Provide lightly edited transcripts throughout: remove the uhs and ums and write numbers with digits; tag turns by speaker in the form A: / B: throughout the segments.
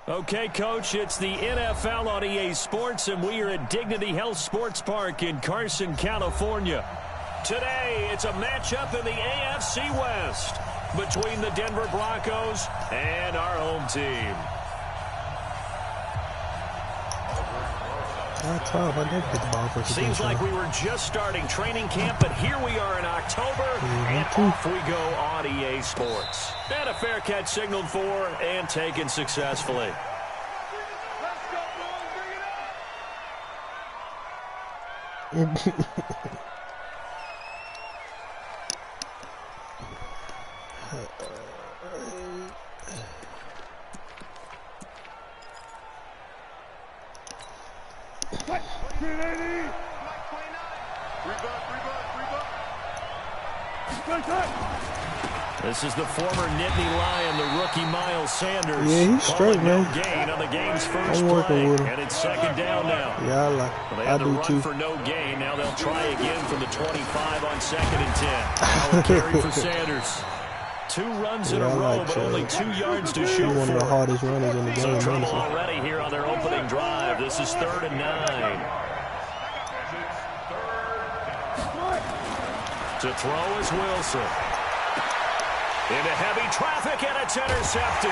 A: Okay, Coach, it's the NFL on EA Sports, and we are at Dignity Health Sports Park in Carson, California. Today, it's a matchup in the AFC West between the Denver Broncos and our home team. Seems like we were just starting training camp, but here we are in October, and off we go on EA Sports. And a fair catch signaled for and taken successfully. This is the former Nittany Lion, the rookie Miles Sanders.
B: Yeah, he's straight, man.
A: No gain on the game's first
B: I'm working
A: play,
B: with him.
A: and it's second down now.
B: Yeah,
A: They had
B: I
A: to
B: do
A: run
B: too.
A: for no gain. Now they'll try again from the 25 on 2nd and 10. Now a carry for Sanders. 2 runs in a row, but only 2 yards to show
B: He's one of the
A: for it.
B: hardest runners in the game.
A: Some trouble
B: honestly.
A: already here on their opening drive. This is 3rd and 9. To throw is Wilson. Into heavy traffic, and it's intercepted.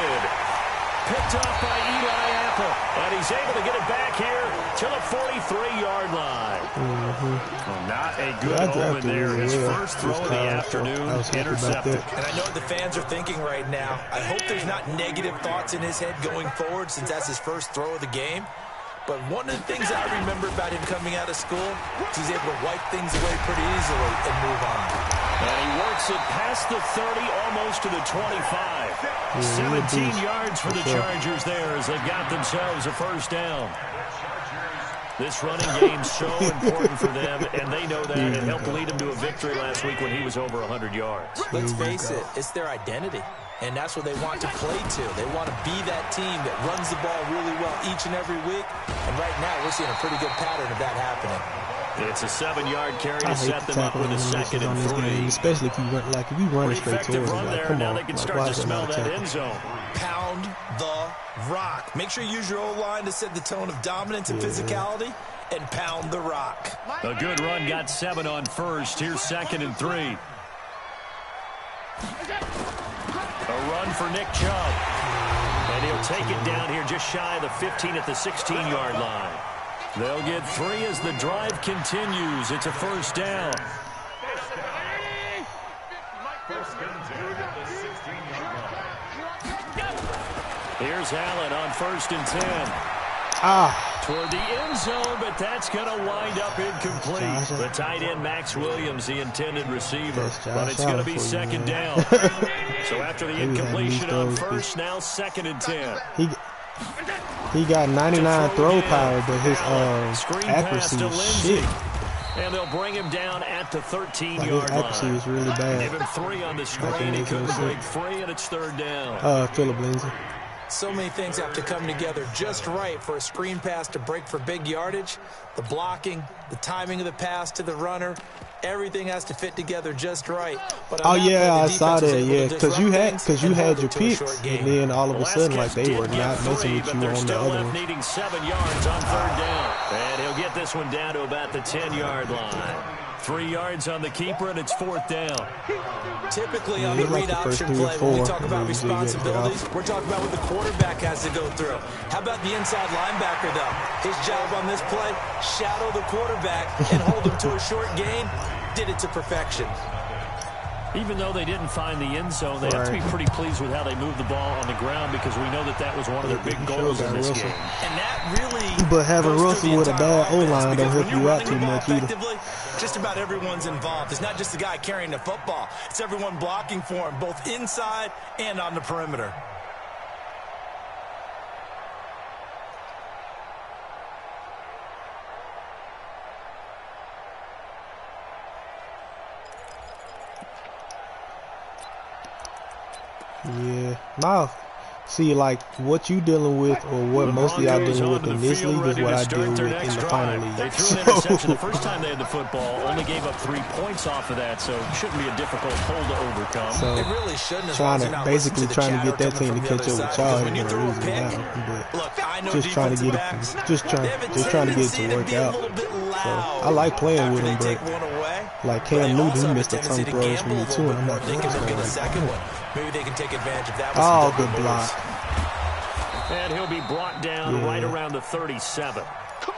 A: Picked off by Eli Apple, and he's able to get it back here to the 43-yard line. Well, not a good omen there. His first throw of the afternoon, intercepted.
C: And I know what the fans are thinking right now. I hope there's not negative thoughts in his head going forward since that's his first throw of the game. But one of the things I remember about him coming out of school is he's able to wipe things away pretty easily and move on.
A: And he works it past the 30, almost to the 25. 17 yards for the Chargers there as they got themselves a first down. This running game's so important for them, and they know that. It helped lead them to a victory last week when he was over 100 yards.
C: Let's face it, it's their identity. And that's what they want to play to. They want to be that team that runs the ball really well each and every week. And right now, we're seeing a pretty good pattern of that happening.
A: It's a 7-yard carry to set them up with a 2nd and 3.
B: Especially if you run, if you run straight towards it. Like, come
A: now
B: on,
A: they can start to smell that end zone.
C: Pound the rock. Make sure you use your O-line to set the tone of dominance and physicality, and pound the rock.
A: A good run got 7 on first. Here's 2nd and 3. A run for Nick Chubb. And he'll take it down here just shy of the 15 at the 16-yard line. They'll get 3 as the drive continues. It's a first down. Here's Allen on 1st and 10. Toward the end zone, but that's going to wind up incomplete. The tight end, Max Williams, the intended receiver. But it's going to be 2nd down. So after the incompletion on first, now 2nd and 10.
B: He got 99 throw power, but his
A: Screen
B: accuracy
A: pass to
B: is shit.
A: And they'll bring him down at the 13-yard
B: His accuracy
A: line.
B: is really bad.
A: Give him 3 on the screen. He couldn't break free, and it's 3rd down.
B: Philip Lindsay.
C: So many things have to come together just right for a screen pass to break for big yardage. The blocking, the timing of the pass to the runner, everything has to fit together just right. But
B: I saw that, yeah, because you had your picks, and then all of a sudden, like, they were not messing with you on the other one.
A: Needing 7 yards on 3rd down, and he'll get this one down to about the 10-yard line. 3 yards on the keeper, and it's 4th down.
C: Typically on the read option play, when we talk about responsibilities, we're talking about what the quarterback has to go through. How about the inside linebacker, though? His job on this play, shadow the quarterback and hold him to a short gain. Did it to perfection.
A: Even though they didn't find the end zone, they have to be pretty pleased with how they moved the ball on the ground because we know that was one of their big goals in this game.
C: And that really
B: But having Russell with a bad O-line don't help you out too much either.
C: Just about everyone's involved. It's not just the guy carrying the football. It's everyone blocking for him, both inside and on the perimeter.
B: Yeah, Miles See, like, what you dealing with, or what most of y'all dealing with in this league is what I deal with in the final league.
A: They threw an interception the first time they had the football, only gave up 3 points off of that, so it shouldn't be a difficult hole to overcome.
B: So,
C: it really shouldn't.
B: Basically trying to get that team to catch up with y'all and losing now. But just trying to get it, just trying to get it to work out. So, I like playing with him, but like Cam Newton, he missed a ton of throws from me too, and I'm like, what's going on?
C: Maybe they can take advantage of that.
B: Oh, good block.
A: And he'll be brought down right around the 37.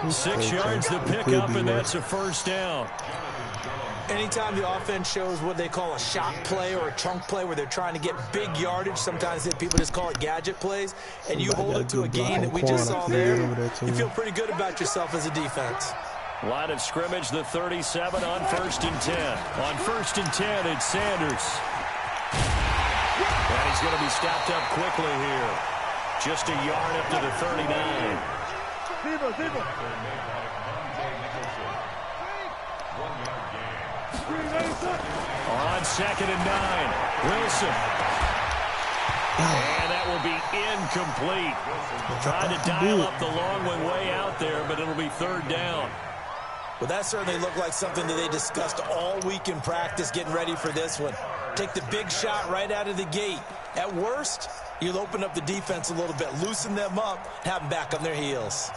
A: 6 yards to pick up, and that's a first down.
C: Anytime the offense shows what they call a shot play or a chunk play where they're trying to get big yardage, sometimes people just call it gadget plays, and you hold it to a gain that we just saw there, you feel pretty good about yourself as a defense.
A: Line of scrimmage, the 37 on 1st and 10. On 1st and 10, it's Sanders. And he's going to be stopped up quickly here. Just a yard up to the 39. On 2nd and 9, Wilson. And that will be incomplete. Trying to dial up the long one way out there, but it'll be 3rd down.
C: Well, that certainly looked like something that they discussed all week in practice getting ready for this one. Take the big shot right out of the gate. At worst, you'll open up the defense a little bit, loosen them up, have them back on their heels.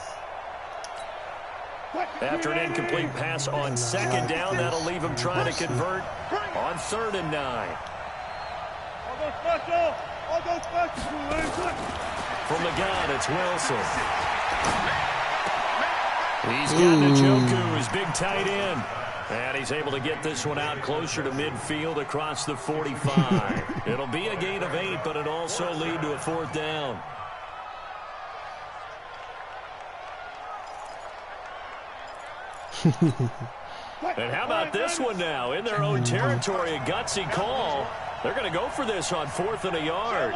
A: After an incomplete pass on 2nd down, that'll leave him trying to convert on 3rd and 9. From the gun, it's Wilson. He's got Njoku, his big tight end. And he's able to get this one out closer to midfield across the 45. It'll be a gain of 8, but it'll also lead to a 4th down. And how about this one now? In their own territory, a gutsy call. They're going to go for this on 4th and a yard.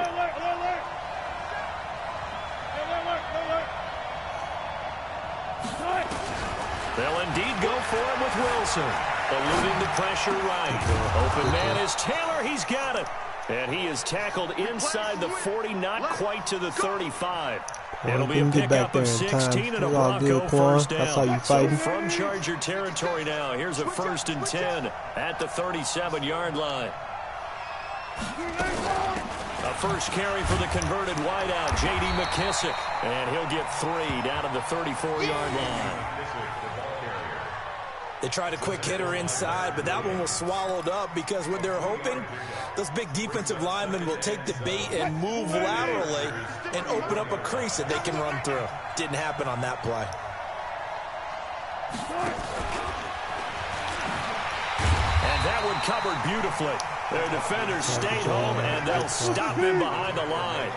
A: They'll indeed go for him with Wilson. Eluding the pressure right. Open man is Taylor. He's got it. And he is tackled inside the 40, not quite to the 35. It'll be a pickup of 16 and a Bronco first down.
B: That's how you fighting.
A: So from Charger territory now, here's a 1st and 10 at the 37-yard line. A first carry for the converted wideout, J.D. McKissick. And he'll get 3 down to the 34-yard line.
C: They tried a quick hitter inside, but that one was swallowed up because what they're hoping, those big defensive linemen will take the bait and move laterally and open up a crease that they can run through. Didn't happen on that play.
A: And that one covered beautifully. Their defenders stayed home, and they'll stop him behind the line.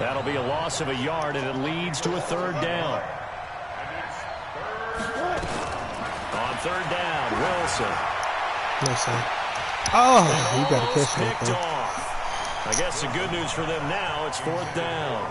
A: That'll be a loss of a yard, and it leads to a 3rd down. On 3rd down, Wilson.
B: Oh, you got to catch that thing.
A: I guess the good news for them now, it's 4th down.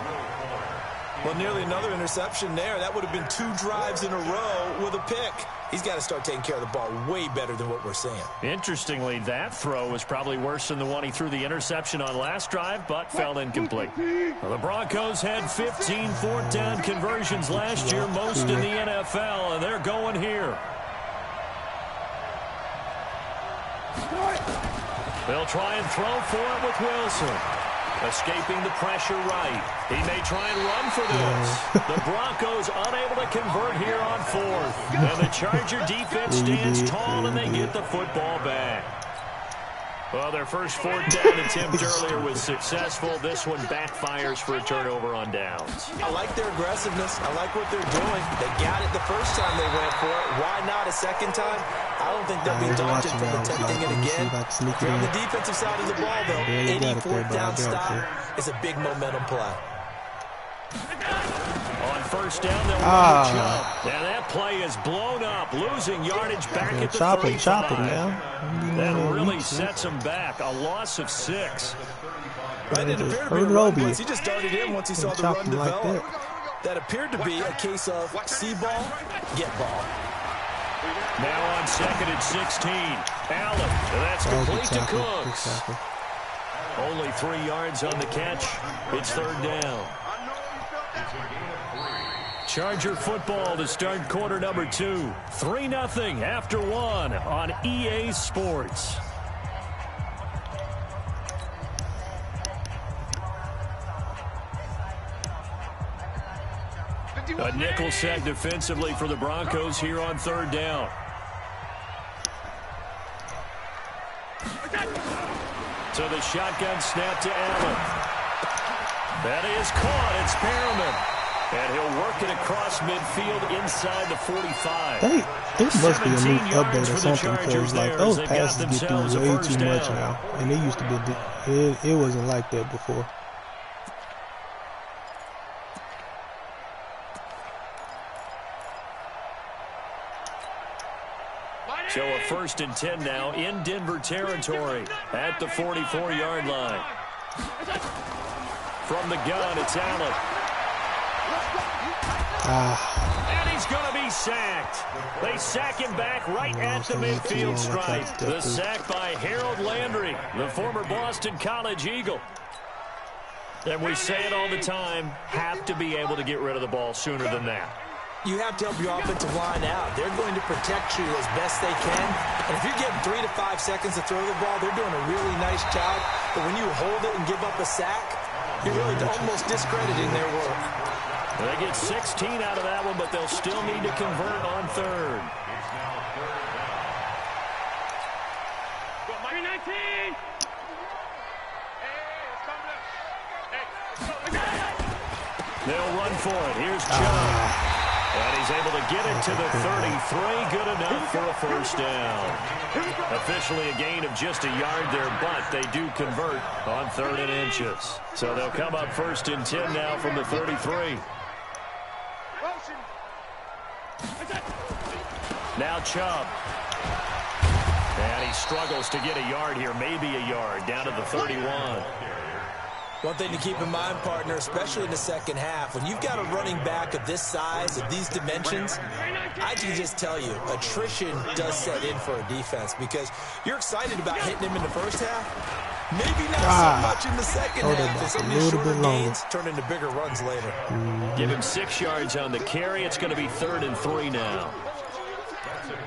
C: Well, nearly another interception there. That would have been 2 drives in a row with a pick. He's got to start taking care of the ball way better than what we're seeing.
A: Interestingly, that throw was probably worse than the one he threw the interception on last drive, but fell incomplete. Well, the Broncos had 15 4th down conversions last year, most in the NFL, and they're going here. They'll try and throw for it with Wilson. Escaping the pressure right. He may try and run for this. The Broncos unable to convert here on 4th. And the Charger defense stands tall and they get the football back. Well, their first 4th down attempt earlier was successful. This one backfires for a turnover on downs.
C: I like their aggressiveness. I like what they're doing. They got it the first time they went for it. Why not a second time? I don't think they'll be daunted from attempting it again. If you're on the defensive side of the ball, though, any 4th down stop is a big momentum play.
A: On 1st down, they'll run Chap. And that play is blown up, losing yardage back at the 35. That really sets them back. A loss of 6.
C: Right, it appeared to be a run blitz. He just darted in once he saw the run develop. That appeared to be a case of see ball, get ball.
A: Now on 2nd and 16. Allen. And that's complete to Cooks. Only 3 yards on the catch. It's third down. Charger football to start quarter number 2. 3-0 after 1 on EA Sports. A nickel set defensively for the Broncos here on third down. So the shotgun snap to Allen. That is caught. It's Perriman. And he'll work it across midfield inside the 45.
B: There must be a new update or something, because like those passes get through way too much now. And it used to be, it wasn't like that before.
A: So a 1st and 10 now in Denver territory at the 44-yard line. From the gun, it's Allen. And he's going to be sacked. They sack him back right at the midfield stripe. The sack by Harold Landry, the former Boston College Eagle. And we say it all the time, have to be able to get rid of the ball sooner than that.
C: You have to help your offensive line out. They're going to protect you as best they can. And if you're getting 3 to 5 seconds to throw the ball, they're doing a really nice job. But when you hold it and give up a sack, you're really almost discrediting their work.
A: They get 16 out of that one, but they'll still need to convert on third. They'll run for it. Here's Chap. And he's able to get it to the 33. Good enough for a first down. Officially a gain of just a yard there, but they do convert on 3rd and inches. So they'll come up 1st and 10 now from the 33. Now Chap. And he struggles to get a yard here, maybe a yard, down to the 31.
C: One thing to keep in mind, partner, especially in the second half, when you've got a running back of this size, of these dimensions, I can just tell you, attrition does set in for a defense, because you're excited about hitting him in the first half. Maybe not so much in the second half. As some of these shorter gains turn into bigger runs later.
A: Give him 6 yards on the carry. It's going to be 3rd and 3 now.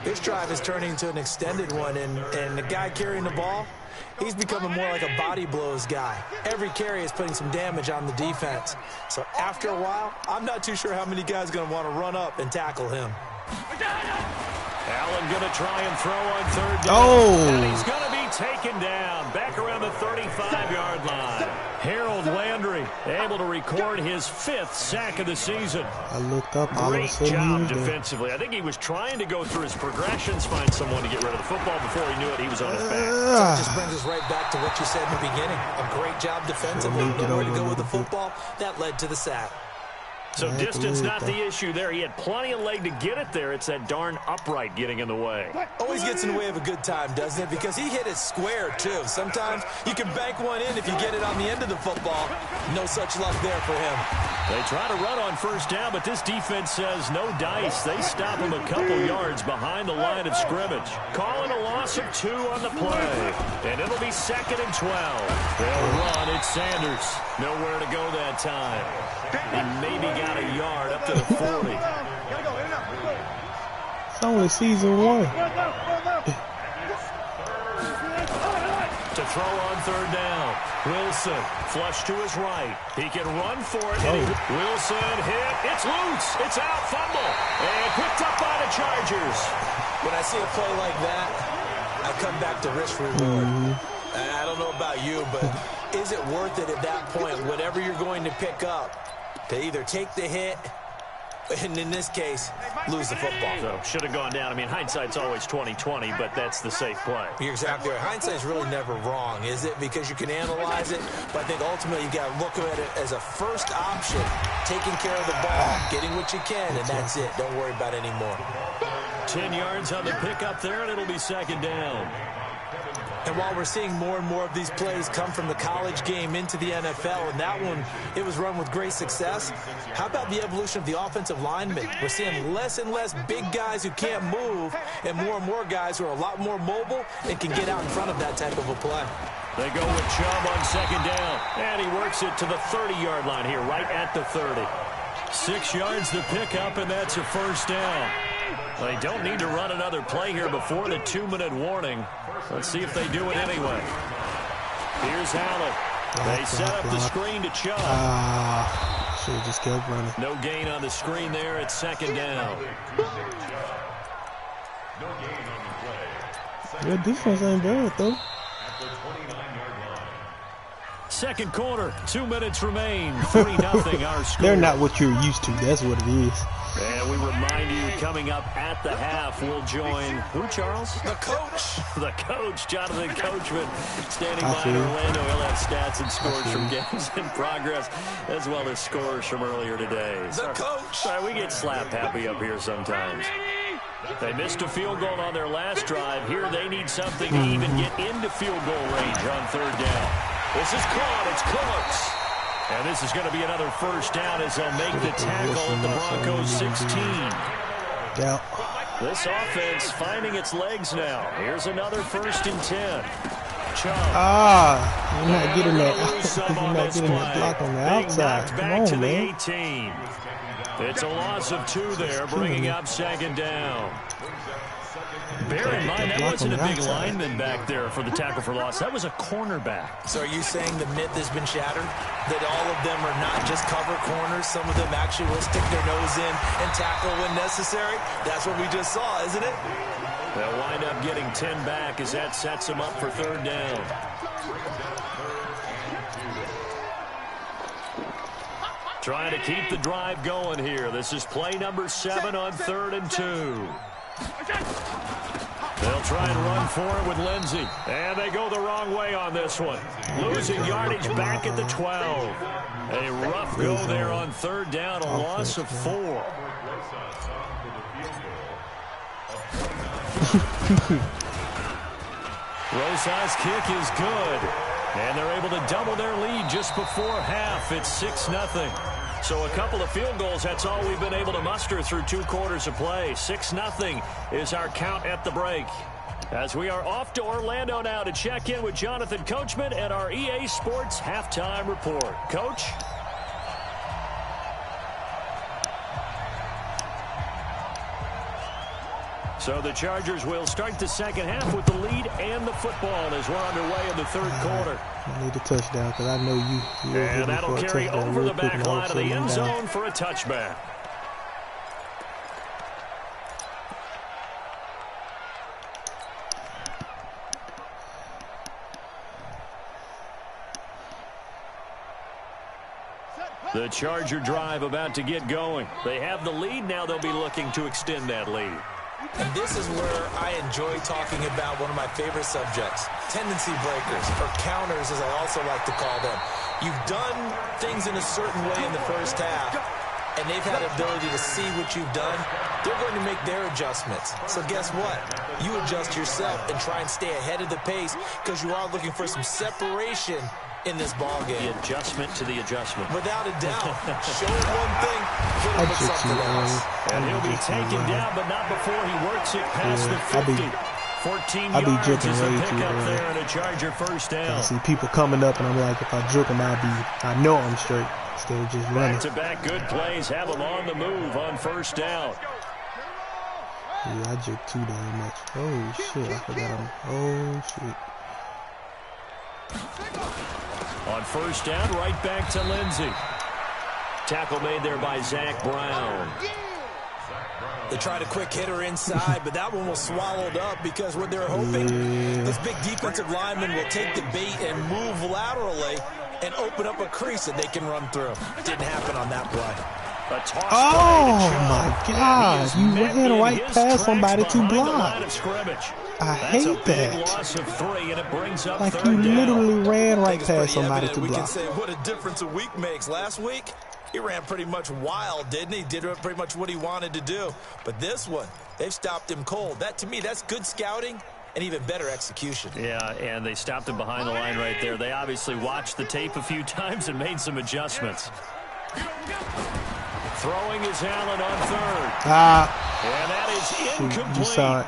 C: This drive is turning into an extended one, and the guy carrying the ball, he's becoming more like a body blows guy. Every carry is putting some damage on the defense. So after a while, I'm not too sure how many guys are going to want to run up and tackle him.
A: Allen going to try and throw on 3rd down. And he's going to be taken down back around the 35-yard line. Harold Landry able to record his 5th sack of the season.
B: I looked up.
A: Great job defensively. I think he was trying to go through his progressions, find someone to get rid of the football. Before he knew it, he was on his back.
C: So it just brings us right back to what you said in the beginning. A great job defensively. Nowhere to go with the football. That led to the sack.
A: So distance not the issue there. He had plenty of leg to get it there. It's that darn upright getting in the way.
C: Always gets in the way of a good time, doesn't it? Because he hit it square, too. Sometimes you can bank one in if you get it on the end of the football. No such luck there for him.
A: They try to run on 1st down, but this defense says no dice. They stop him a couple yards behind the line of scrimmage. Calling a loss of 2 on the play. And it'll be 2nd and 12. They'll run. It's Sanders. Nowhere to go that time. He maybe got a yard up to the 40.
B: It's only season 1.
A: To throw on 3rd down. Wilson, flush to his right. He can run for it. Wilson hit. It's loose. It's out. Fumble. And picked up by the Chargers.
C: When I see a play like that, I come back to risk reward. I don't know about you, but is it worth it at that point, whatever you're going to pick up, to either take the hit, and in this case, lose the football?
A: So should have gone down. I mean, hindsight's always 20/20, but that's the safe play.
C: You're exactly right. Hindsight's really never wrong, is it? Because you can analyze it, but I think ultimately you got to look at it as a first option, taking care of the ball, getting what you can, and that's it. Don't worry about it anymore.
A: 10 yards on the pickup there, and it'll be 2nd down.
C: And while we're seeing more and more of these plays come from the college game into the NFL, and that one, it was run with great success, how about the evolution of the offensive linemen? We're seeing less and less big guys who can't move and more guys who are a lot more mobile and can get out in front of that type of a play.
A: They go with Chap on second down, and he works it to the 30-yard line here, right at the 30. 6 yards to pick up, and that's a first down. They don't need to run another play here before the 2-minute warning. Let's see if they do it anyway. Here's Allen. They set up the screen to Chap.
B: Should have just kept running.
A: No gain on the screen there at second down.
B: Your defense ain't bad, though.
A: Second quarter, 2 minutes remain. 3-0 our score.
B: They're not what you're used to. That's what it is.
A: And we remind you, coming up at the half, we'll join who, Charles?
C: The coach.
A: The coach, Jonathan Coachman, standing by in Orlando. He'll have stats and scores from games in progress, as well as scores from earlier today.
C: The coach.
A: Sorry, we get slap happy up here sometimes. They missed a field goal on their last drive. Here they need something to even get into field goal range on third down. This is caught. It's close. And this is going to be another first down as they'll make the tackle at the Broncos 16.
B: Yeah.
A: This offense finding its legs now. Here's another 1st and 10. Chap.
B: You're not getting that. You're not getting that block on the outside. Come
A: Back
B: on,
A: to
B: man.
A: the 18. It's a loss of 2 there, bringing up second down. Bear in mind, that wasn't a big lineman back there for the tackle for loss. That was a cornerback.
C: So are you saying the myth has been shattered? That all of them are not just cover corners? Some of them actually will stick their nose in and tackle when necessary? That's what we just saw, isn't it?
A: They'll wind up getting 10 back as that sets them up for third down. Trying to keep the drive going here. This is play number 7 on 3rd and 2. They'll try and run for it with Lindsey. And they go the wrong way on this one. Losing yardage back at the 12. A rough go there on third down, a loss of 4. Rosas' kick is good. And they're able to double their lead just before half. It's 6-0. So a couple of field goals, that's all we've been able to muster through 2 quarters of play. 6-0 is our count at the break. As we are off to Orlando now to check in with Jonathan Coachman and our EA Sports Halftime Report. Coach? So the Chargers will start the second half with the lead and the football as we're underway in the third quarter.
B: I need a touchdown because I know you.
A: And that'll carry over the back line of the end zone for a touchback. The Charger drive about to get going. They have the lead. Now they'll be looking to extend that lead.
C: And this is where I enjoy talking about one of my favorite subjects, tendency breakers, or counters as I also like to call them. You've done things in a certain way in the first half, and they've had the ability to see what you've done. They're going to make their adjustments. So guess what? You adjust yourself and try and stay ahead of the pace because you are looking for some separation in this ball game.
A: The adjustment to the adjustment.
C: Without a doubt. Show him one thing, hit him with something else.
A: And he'll be taken down, but not before he works it past the 50. 14 yards is a pickup there and a Charger first down.
B: I see people coming up, and I'm like, if I juke them, I know I'm straight instead of just running.
A: Back-to-back good plays have them on the move on first down.
B: Yeah, I juked too damn much. Oh, shit. I forgot him. Oh, shit.
A: On first down, right back to Lindsey. Tackle made there by Zach Brown.
C: They tried a quick hitter inside, but that one was swallowed up because what they're hoping, this big defensive lineman will take the bait and move laterally and open up a crease that they can run through. Didn't happen on that play.
B: Oh, my God. You ran right past somebody to block. I hate that. Like, you literally ran right past somebody to block.
C: We can say what a difference a week makes. Last week, he ran pretty much wild, didn't he? Did pretty much what he wanted to do. But this one, they've stopped him cold. That, to me, that's good scouting and even better execution.
A: Yeah, and they stopped him behind the line right there. They obviously watched the tape a few times and made some adjustments. Throwing is Allen on third. And that is incomplete.
B: You saw it.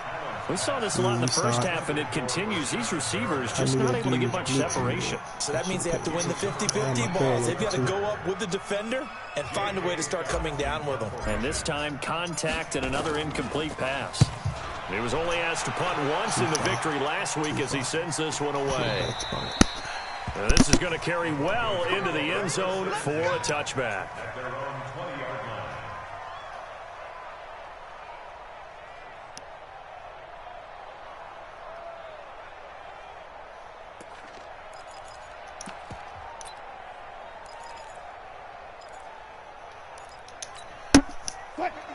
A: We saw this a lot in the first half, and it continues. These receivers just not able to get much separation.
C: So that means they have to win the 50-50 balls. They've got to go up with the defender and find a way to start coming down with them.
A: And this time, contact and another incomplete pass. He was only asked to punt once in the victory last week as he sends this one away. And this is going to carry well into the end zone for a touchback.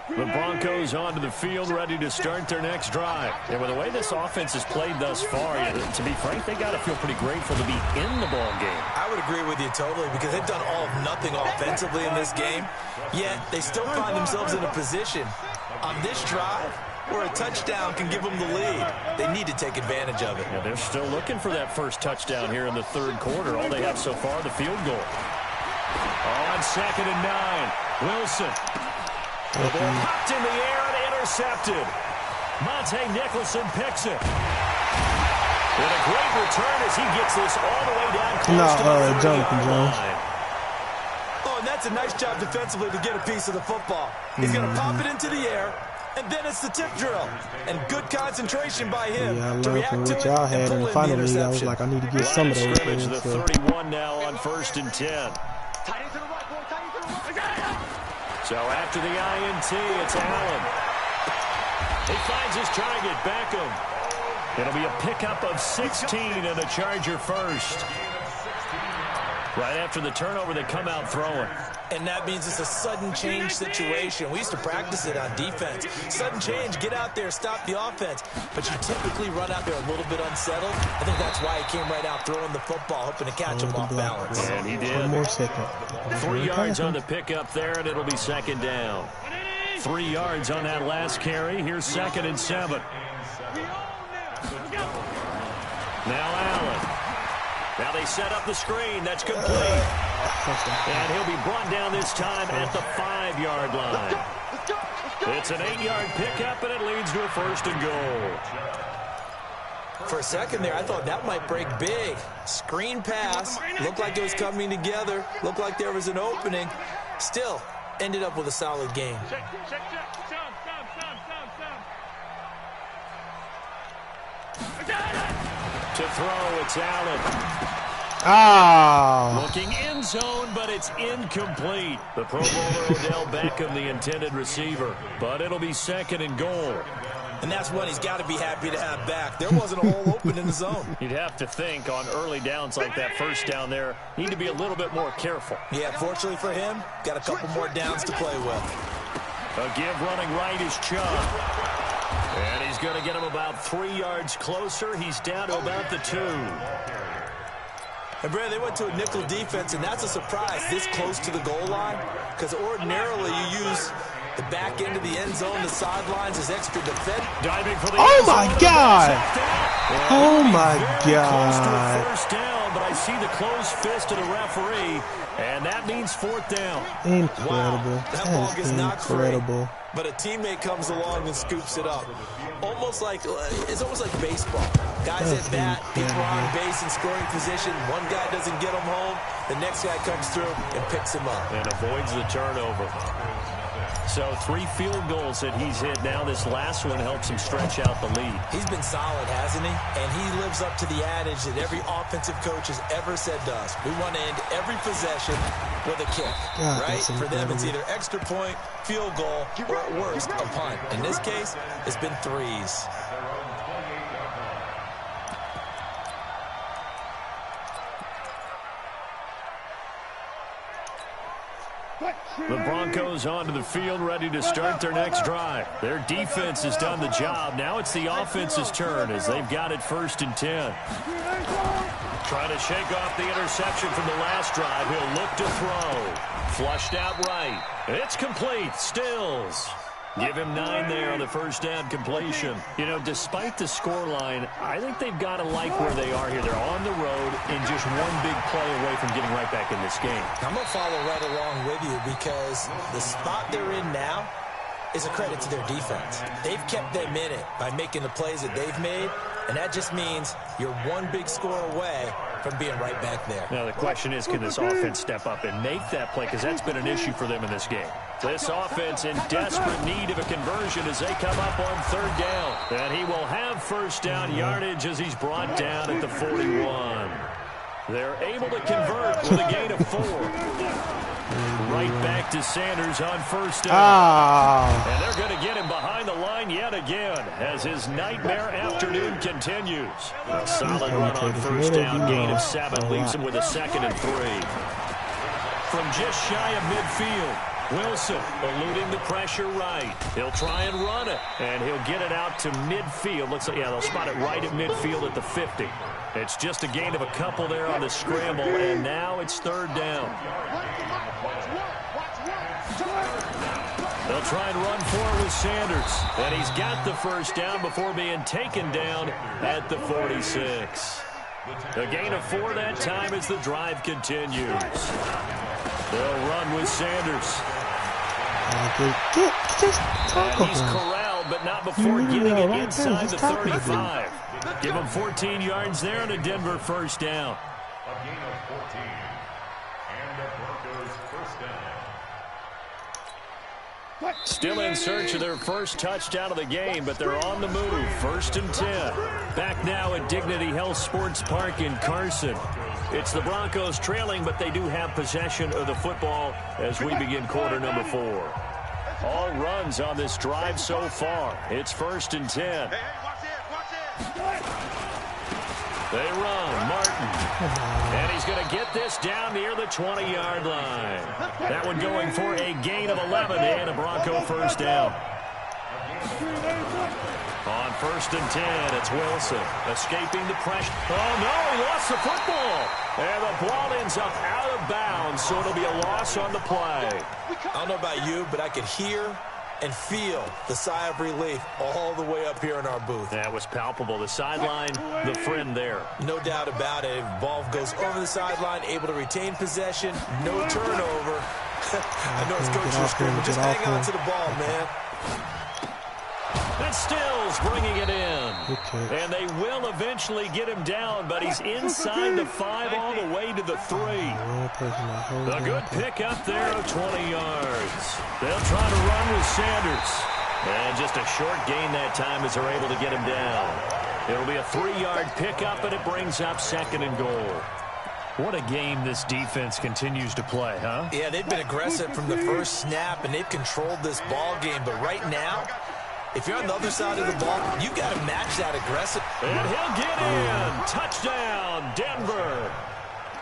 A: The Broncos onto the field, ready to start their next drive. And with the way this offense has played thus far, to be frank, they got to feel pretty grateful to be in the ball game.
C: I would agree with you totally, because they've done all of nothing offensively in this game, yet they still find themselves in a position on this drive where a touchdown can give them the lead. They need to take advantage of it.
A: Yeah, they're still looking for that first touchdown here in the third quarter. All they have so far, the field goal. On 2nd and 9, Wilson. The ball popped in the air and intercepted. Monte Nicholson picks it. And a great return as he gets this all the way down close to the
B: Jonathan Jones.
C: Oh, and that's a nice job defensively to get a piece of the football. He's going to pop it into the air, and then it's the tip drill. And good concentration by him to react to it and pull in the interception.
B: I was like, I need to get some of those.
A: Scrimmage the 31 now on 1st and 10. So after the INT, it's Allen. He finds his target, Beckham. It'll be a pickup of 16 and a Charger first. Right after the turnover, they come out throwing.
C: And that means it's a sudden change situation. We used to practice it on defense. Sudden change, get out there, stop the offense. But you typically run out there a little bit unsettled. I think that's why he came right out throwing the football, hoping to catch him off balance.
A: And he did.
B: 1 more second.
A: 3 yards on the pickup there, and it'll be 2nd down. 3 yards on that last carry. Here's 2nd and 7. Now Allen. Now they set up the screen. That's complete. And he'll be brought down this time at the 5-yard line. It's an 8-yard pickup, and it leads to a 1st and goal.
C: For a second there, I thought that might break big. Screen pass. Looked like it was coming together. Looked like there was an opening. Still, ended up with a solid game.
A: To throw, it's Allen. Looking end zone, but it's incomplete. The Pro Bowler Odell Beckham, the intended receiver. But it'll be 2nd and goal.
C: And that's one he's got to be happy to have back. There wasn't a hole open in the zone.
A: You'd have to think on early downs like that first down there, need to be a little bit more careful.
C: Yeah, fortunately for him, got a couple more downs to play with.
A: A give running right is Chap. And he's going to get him about 3 yards closer. He's down to about the 2.
C: And, Brad, they went to a nickel defense, and that's a surprise this close to the goal line, because ordinarily you use the back end of the end zone, the sidelines as extra defense.
A: Diving for the
B: oh, my God. Oh, my God.
A: Close to a 1st down, but I see the closed fist of the referee, and that means 4th down.
B: Incredible.
C: Wow, that ball gets knocked free.
B: Incredible.
C: But a teammate comes along and scoops it up. It's almost like baseball. Guys at bat, people are on base in scoring position. One guy doesn't get him home. The next guy comes through and picks him up.
A: And avoids the turnover. So 3 field goals that he's hit now. This last one helps him stretch out the lead.
C: He's been solid, hasn't he? And he lives up to the adage that every offensive coach has ever said to us. We want to end every possession with a kick, right? For them, it's either extra point, field goal, or at worst, a punt. In this case, it's been 3s.
A: The Broncos onto the field, ready to start their next drive. Their defense has done the job. Now it's the offense's turn as they've got it 1st and 10. Trying to shake off the interception from the last drive. He'll look to throw. Flushed out right. It's complete. Stills. Give him 9 there on the first down completion. You know, despite the scoreline, I think they've got to like where they are here. They're on the road and just one big play away from getting right back in this game.
C: I'm going to follow right along with you because the spot they're in now is a credit to their defense. They've kept them in it by making the plays that they've made, and that just means you're one big score away from being right back there.
A: Now, the question is, can this offense step up and make that play? Because that's been an issue for them in this game. This offense in desperate need of a conversion as they come up on 3rd down. And he will have first down yardage as he's brought down at the 41. They're able to convert with a gain of 4. Right back to Sanders on first down. And they're going to get him behind the line yet again as his nightmare afternoon continues. A solid run on first down, gain of 7, leaves him with a 2nd and 3. From just shy of midfield, Wilson eluding the pressure right. He'll try and run it, and he'll get it out to midfield. Looks like, yeah, they'll spot it right at midfield at the 50. It's just a gain of a couple there on the scramble, and now it's 3rd down. They'll try and run forward with Sanders, and he's got the first down before being taken down at the 46. A gain of 4 that time as the drive continues. They'll run with Sanders. And he's corralled, but not before getting it inside the 35. Give him 14 yards there and a Denver first down.
D: A gain of 14. And the Broncos first down.
A: Still in search of their first touchdown of the game, but they're on the move. 1st and 10. Back now at Dignity Health Sports Park in Carson. It's the Broncos trailing, but they do have possession of the football as we begin quarter number 4. All runs on this drive so far. It's 1st and 10. They run, Martin. And he's going to get this down near the 20-yard line. That one going for a gain of 11 and a Bronco first down. On 1st and 10, it's Wilson escaping the pressure. Oh, no, he lost the football. And the ball ends up out of bounds, so it'll be a loss on the play.
C: I don't know about you, but I could hear and feel the sigh of relief all the way up here in our booth.
A: That was palpable. The sideline, the friend there.
C: No doubt about it. Ball goes over the sideline, able to retain possession, no turnover. I know it's coach's screaming, just hang on to the ball, man.
A: And Stills bringing it in. And they will eventually get him down, but he's inside the 5 all the way to the 3. A good pick up there of 20 yards. They'll try to run with Sanders. And just a short gain that time as they're able to get him down. It'll be a 3-yard pickup, and it brings up 2nd and goal. What a game this defense continues to play, huh?
C: Yeah, they've been aggressive from the first snap, and they've controlled this ball game. But right now, if you're on the other side of the ball, you've got to match that aggressive.
A: And he'll get in. Touchdown, Denver.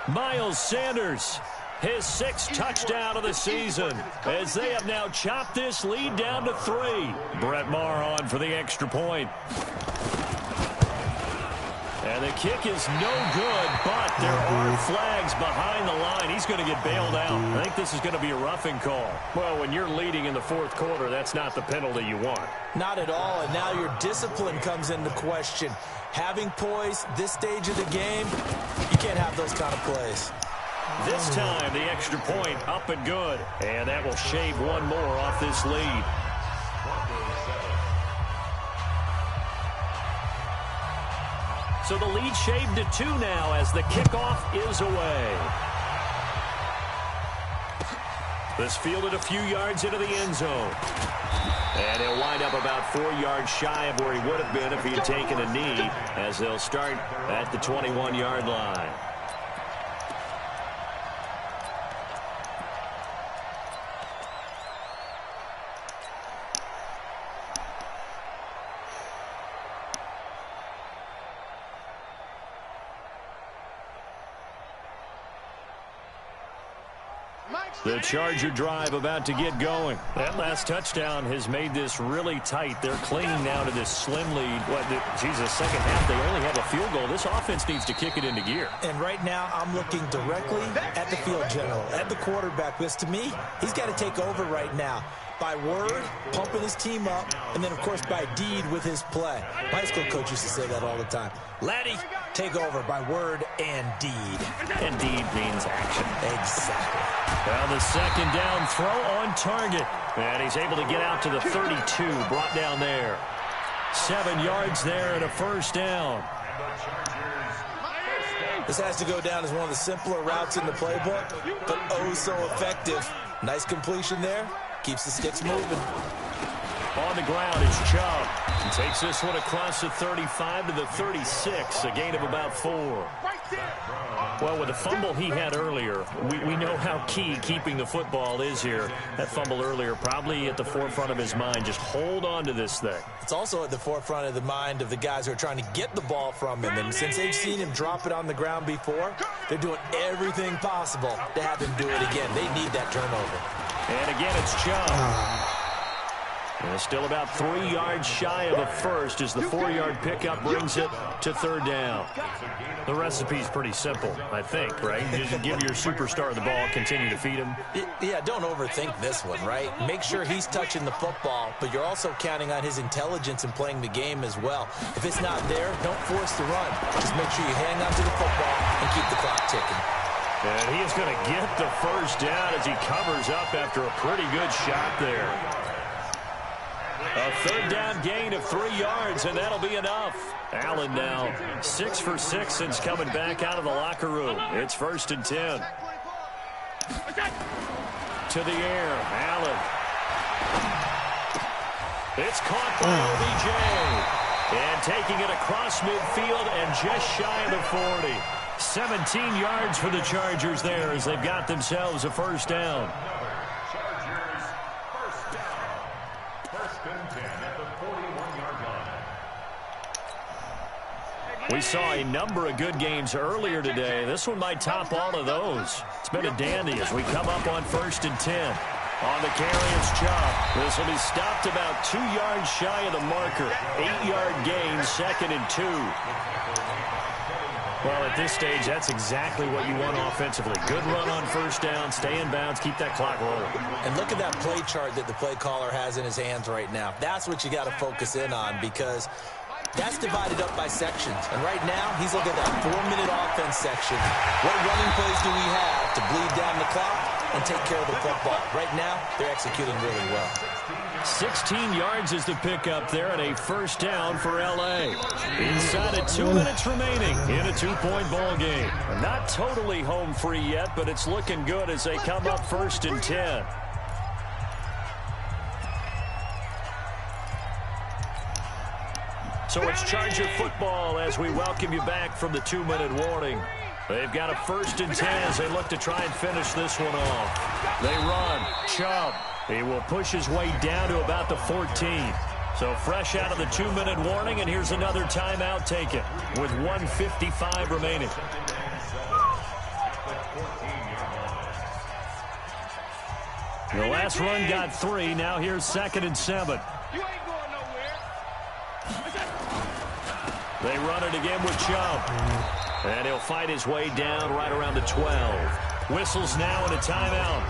A: Miles Sanders, his 6th touchdown of the season, as they have now chopped this lead down to 3. Brett Maher on for the extra point. And the kick is no good, but there are flags behind the line. He's going to get bailed out. I think this is going to be a roughing call. Well, when you're leading in the 4th quarter, that's not the penalty you want.
C: Not at all, and now your discipline comes into question. Having poise this stage of the game, you can't have those kind of plays.
A: This time, the extra point up and good. And that will shave one more off this lead. So the lead shaved to 2 now as the kickoff is away. This fielded a few yards into the end zone. And he'll wind up about 4 yards shy of where he would have been if he had taken a knee, as they'll start at the 21-yard line. The Charger drive about to get going. That last touchdown has made this really tight. They're clinging now to this slim lead. Second half, they only have a field goal. This offense needs to kick it into gear.
C: And right now, I'm looking directly at the field general, at the quarterback. Because to me, he's got to take over right now. by word, pumping his team up, and then, of course, by deed with his play. My high school coach used to say that all the time. Laddie, take over by word and deed.
A: And deed means action.
C: Exactly.
A: Well, the second down throw on target. And he's able to get out to the 32, brought down there. 7 yards there and a first down.
C: This has to go down as one of the simpler routes in the playbook, but oh so effective. Nice completion there. Keeps the sticks moving.
A: On the ground is Chap. He takes this one across the 35 to the 36, a gain of about 4. Well, with the fumble he had earlier, we know how key keeping the football is here. That fumble earlier probably at the forefront of his mind. Just hold on to this thing.
C: It's also at the forefront of the mind of the guys who are trying to get the ball from him. And since they've seen him drop it on the ground before, they're doing everything possible to have him do it again. They need that turnover.
A: And again, it's Chap. And still about 3 yards shy of a first as the 4-yard pickup brings it to third down. The recipe's pretty simple, I think, right? Just give your superstar the ball, continue to feed him.
C: Yeah, don't overthink this one, right? Make sure he's touching the football, but you're also counting on his intelligence in playing the game as well. If it's not there, don't force the run. Just make sure you hang on to the football and keep the clock ticking.
A: And he is going to get the first down as he covers up after a pretty good shot there. A third down gain of 3 yards, and that'll be enough. Allen now 6 for 6 since coming back out of the locker room. It's 1st and 10. To the air, Allen. It's caught by OBJ. And taking it across midfield and just shy of the 40. 17 yards for the Chargers there as they've got themselves a first down. We saw a number of good games earlier today. This one might top all of those. It's been a dandy as we come up on 1st and 10. On the carry, it's Chap. This will be stopped about 2 yards shy of the marker. 8-yard gain, 2nd and 2. Well, at this stage, that's exactly what you want offensively. Good run on first down, stay in bounds, keep that clock rolling.
C: And look at that play chart that the play caller has in his hands right now. That's what you got to focus in on because that's divided up by sections. And right now, he's looking at that 4-minute offense section. What running plays do we have to bleed down the clock and take care of the football? Right now, they're executing really well.
A: 16 yards is the pickup there and a first down for L.A. Inside of 2 minutes remaining in a 2-point ball game. Not totally home free yet, but it's looking good as they come up 1st and 10. So it's Charger football as we welcome you back from the 2-minute warning. They've got a 1st and 10 as they look to try and finish this one off. They run. Chubb. He will push his way down to about the 14. So fresh out of the 2-minute warning, and here's another timeout taken with 1:55 remaining. The last run got 3. Now here's 2nd and 7. They run it again with Chap. And he'll fight his way down right around the 12. Whistles now and a timeout.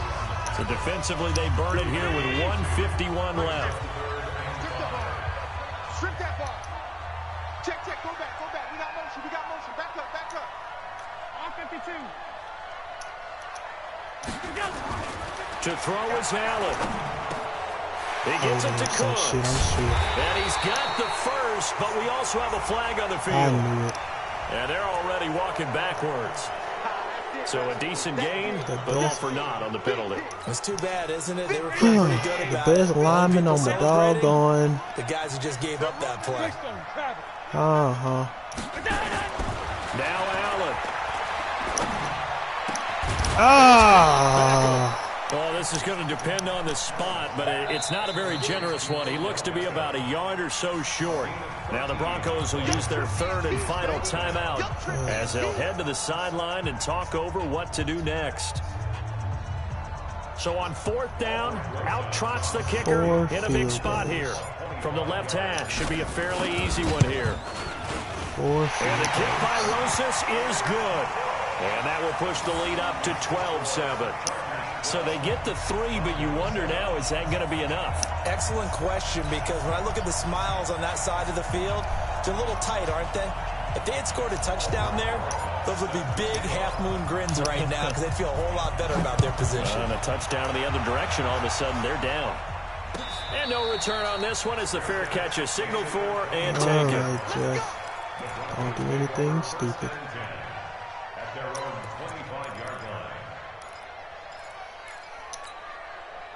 A: So defensively, they burn it here with 1:51 left.
E: Strip that ball. Check, go back. We got motion. Back up. On 52.
A: To throw is Allen. He gets it to Cooks. And he's got the first, but we also have a flag on the field. And they're already walking backwards. So a decent gain, but all for naught on the penalty.
C: It's too bad, isn't it? They were pretty good about
B: the best lineman on the doggone.
C: The guys who just gave up that play.
B: Uh-huh.
A: Now Allen.
B: Ah.
A: Well, this is going to depend on the spot, but it's not a very generous one. He looks to be about a yard or so short. Now the Broncos will use their 3rd and final timeout as they'll head to the sideline and talk over what to do next. So on 4th down, out trots the kicker in a big spot here. From the left hash, should be a fairly easy one here. And the kick by Rosas is good. And that will push the lead up to 12-7. So they get the 3, but you wonder now, is that going to be enough?
C: Excellent question, because when I look at the smiles on that side of the field, they're a little tight, aren't they? If they had scored a touchdown there, those would be big half-moon grins right now because they'd feel a whole lot better about their position.
A: And a touchdown in the other direction, all of a sudden they're down. And no return on this one as the fair catch is signaled for and taken.
B: All right, Jeff. Don't do anything stupid.
D: At their own 25-yard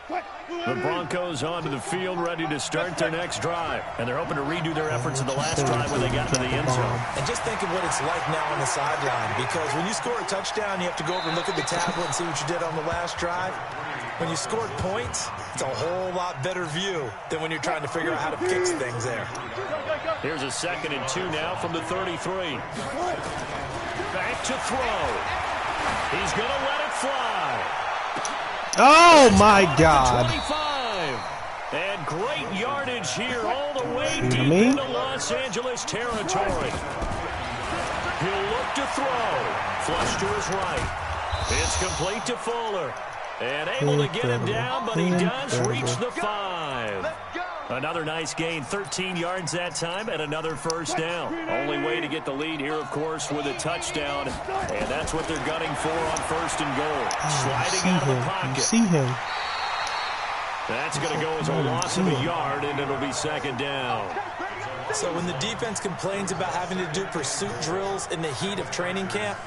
D: line.
A: The Broncos onto the field, ready to start their next drive. And they're hoping to redo their efforts in the last drive when they got to the end zone.
C: And just think of what it's like now on the sideline, because when you score a touchdown, you have to go over and look at the tablet and see what you did on the last drive. When you scored points, it's a whole lot better view than when you're trying to figure out how to fix things there.
A: Here's a 2nd and 2 now from the 33. Back to throw. He's going to let it fly.
B: Oh, my God.
A: 25. And great yardage here all the way deep into Los Angeles territory. He'll look to throw. Flush to his right. It's complete to Fuller. And able to get him down, but he does reach the 5. Another nice gain, 13 yards that time, and another first down. Only way to get the lead here, of course, with a touchdown. And that's what they're gunning for on 1st and goal. Sliding out of the pocket.
B: See him.
A: That's going to go as a loss of a yard, and it'll be 2nd down.
C: So when the defense complains about having to do pursuit drills in the heat of training camp,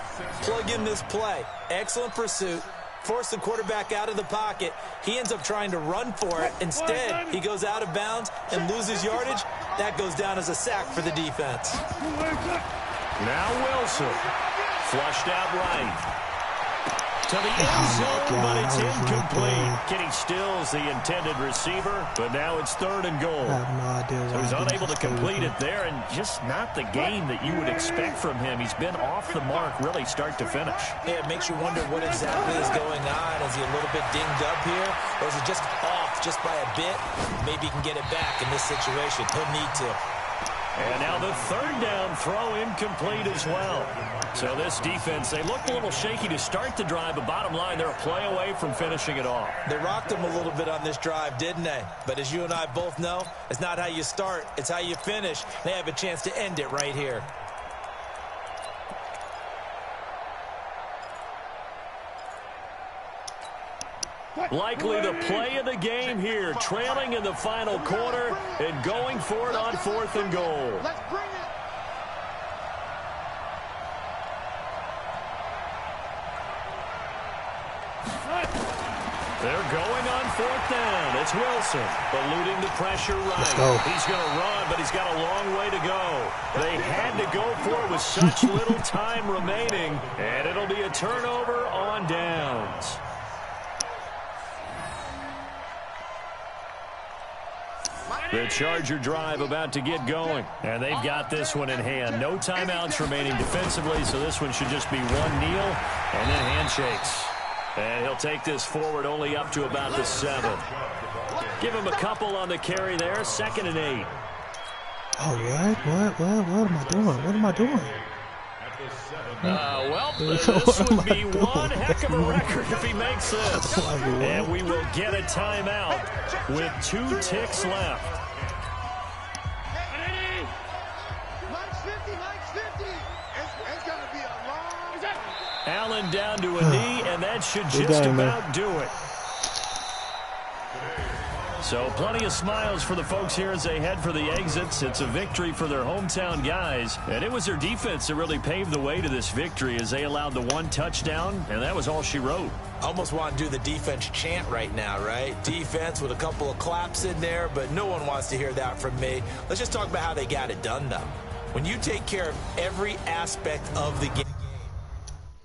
C: plug in this play. Excellent pursuit. Force the quarterback out of the pocket. He ends up trying to run for it. Instead, he goes out of bounds and loses yardage. That goes down as a sack for the defense.
A: Now Wilson. Flushed out right. To the end zone, but it's incomplete. Kenny Stills, the intended receiver, but now it's 3rd and goal.
B: I have no idea why
A: So he's unable to complete it there, and just not the game that you would expect from him. He's been off the mark, really, start to finish.
C: Yeah, it makes you wonder what exactly is going on. Is he a little bit dinged up here, or is it just off just by a bit? Maybe he can get it back in this situation. He'll need to.
A: And now the 3rd down throw incomplete as well. So this defense, they looked a little shaky to start the drive, but bottom line, they're a play away from finishing it off.
C: They rocked him a little bit on this drive, didn't they? But as you and I both know, it's not how you start, it's how you finish. They have a chance to end it right here.
A: Likely the play of the game here, trailing in the final quarter and going for it on 4th and goal.
E: Let's bring it.
A: They're going on 4th down. It's Wilson, eluding the pressure right. He's going to run, but he's got a long way to go. They had to go for it with such little time remaining, and it'll be a turnover on downs. The Charger drive about to get going, and they've got this one in hand. No timeouts remaining defensively, so this one should just be one kneel and then handshakes. And he'll take this forward only up to about the 7. Give him a couple on the carry there, 2nd and 8.
B: Oh, what am I doing? What am I doing?
A: This would be one heck of a record if he makes this. And we will get a timeout with 2 ticks left. Allen down to a knee, and that should just about do it. So plenty of smiles for the folks here as they head for the exits. It's a victory for their hometown guys. And it was their defense that really paved the way to this victory as they allowed the 1 touchdown, and that was all she wrote.
C: Almost want to do the defense chant right now, right? Defense with a couple of claps in there, but no one wants to hear that from me. Let's just talk about how they got it done, though. When you take care of every aspect of the game.